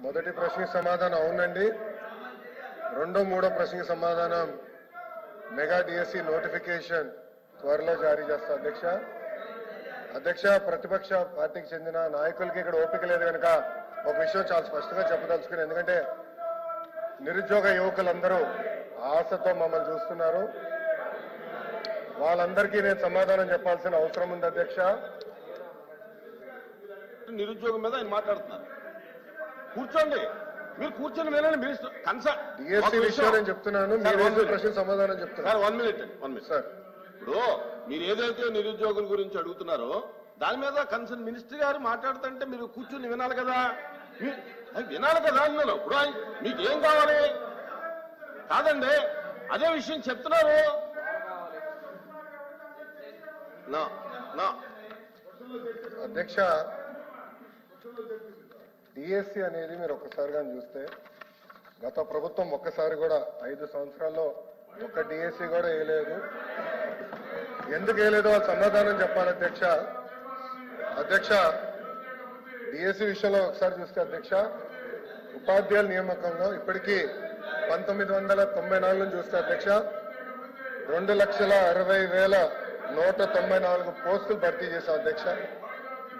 మొదటి ప్రశ్నకి సమాధానం అవునండి. రెండో మూడో ప్రశ్నకి సమాధానం మెగా డిఎస్సి నోటిఫికేషన్ త్వరలో జారీ చేస్తా అధ్యక్ష ప్రతిపక్ష పార్టీకి చెందిన నాయకులకి ఇక్కడ ఓపిక లేదు కనుక ఒక విషయం చాలా స్పష్టంగా చెప్పదలుచుకుని, ఎందుకంటే నిరుద్యోగ యువకులందరూ ఆశతో మమ్మల్ని చూస్తున్నారు. వాళ్ళందరికీ నేను సమాధానం చెప్పాల్సిన అవసరం ఉంది అధ్యక్ష. నిరుద్యోగం మీద ఆయన మాట్లాడుతున్నారు. కూర్చోండి, మీరు కూర్చొని వినండి. డిఎస్సి విషయం నేను చెప్తున్నాను, మీరు ప్రశ్న సమాధానం చెప్తున్నారు. 1 minute సార్. ఇప్పుడు మీరు ఏదైతే నిరుద్యోగుల గురించి అడుగుతున్నారో దాని మీద కన్సర్న్ మినిస్టర్ గారు మాట్లాడుతుంటే మీరు కూర్చుని వినాలి కదా. వినాలి కదా అన్నాను. ఇప్పుడు మీకు ఏం కావాలి? కాదండి, అదే విషయం చెప్తున్నారు. అధ్యక్ష, డిఎస్సి అనేది మీరు ఒక్కసారిగా చూస్తే గత ప్రభుత్వం ఒక్కసారి కూడా 5 సంవత్సరాల్లో ఒక్క డిఎస్సి కూడా వేయలేదు. ఎందుకు వేయలేదో వాళ్ళు సమాధానం చెప్పాలి అధ్యక్ష. డిఎస్సి విషయంలో ఒకసారి చూస్తే అధ్యక్ష, ఉపాధ్యాయుల నియామకంలో ఇప్పటికీ 1994 నుంచి చూస్తే అధ్యక్ష 2,60,194 పోస్టులు భర్తీ చేశాం అధ్యక్ష.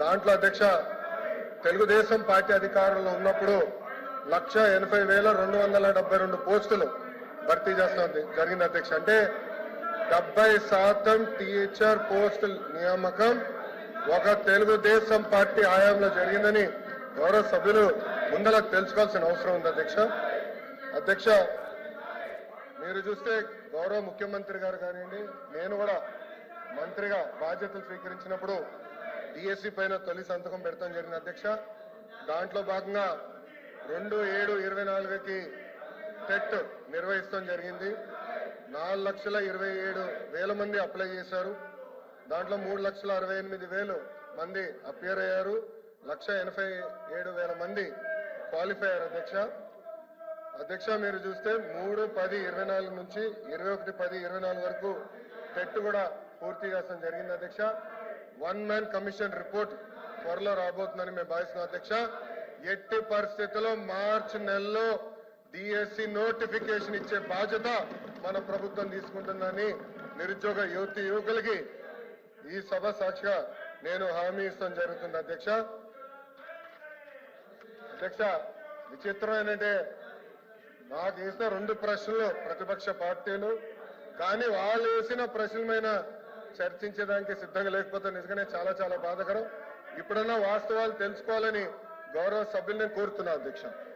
దాంట్లో అధ్యక్ష తెలుగుదేశం పార్టీ అధికారంలో ఉన్నప్పుడు 1,80,272 పోస్టులు భర్తీ చేస్తాం జరిగింది అధ్యక్ష. అంటే 70% టీచర్ పోస్టుల నియామకం ఒక తెలుగుదేశం పార్టీ హయాంలో జరిగిందని గౌరవ సభ్యులు ముందర తెలుసుకోవాల్సిన అవసరం ఉంది అధ్యక్ష. మీరు చూస్తే గౌరవ ముఖ్యమంత్రి గారు కానివ్వండి, నేను కూడా మంత్రిగా బాధ్యతలు స్వీకరించినప్పుడు డిఎస్సి పైన తొలి సంతకం పెడతాం జరిగింది అధ్యక్ష. దాంట్లో భాగంగా 2/7/24కి టెట్ నిర్వహిస్తాం జరిగింది. 4,27,000 మంది అప్లై చేశారు. దాంట్లో 3,68,000 మంది అపియర్ అయ్యారు. 1,87,000 మంది క్వాలిఫై అయ్యారు అధ్యక్ష. మీరు చూస్తే 3/10/24 నుంచి 21/10/24 వరకు టెట్ కూడా పూర్తి చేస్తాం జరిగింది అధ్యక్ష. 1 మ్యాన్ కమిషన్ రిపోర్ట్ త్వరలో రాబోతుందని మేము భావిస్తున్నాం అధ్యక్ష. ఎట్టి పరిస్థితుల్లో మార్చి నెలలో డిఎస్సి నోటిఫికేషన్ ఇచ్చే బాధ్యత మన ప్రభుత్వం తీసుకుంటుందని నిరుద్యోగ యువకులకి ఈ సభ సాక్షిగా నేను హామీ ఇస్తాం జరుగుతుంది అధ్యక్ష. విచిత్రం ఏంటంటే నాకు వేసిన 2 ప్రశ్నలు ప్రతిపక్ష పార్టీలు, కానీ వాళ్ళు వేసిన ప్రశ్నల మీద చర్చించడానికి సిద్ధంగా లేకపోతే నిజంగానే చాలా చాలా బాధాకరం. ఇప్పుడన్నా వాస్తవాలు తెలుసుకోవాలని గౌరవ సభ్యులను కోరుతున్నా అధ్యక్ష.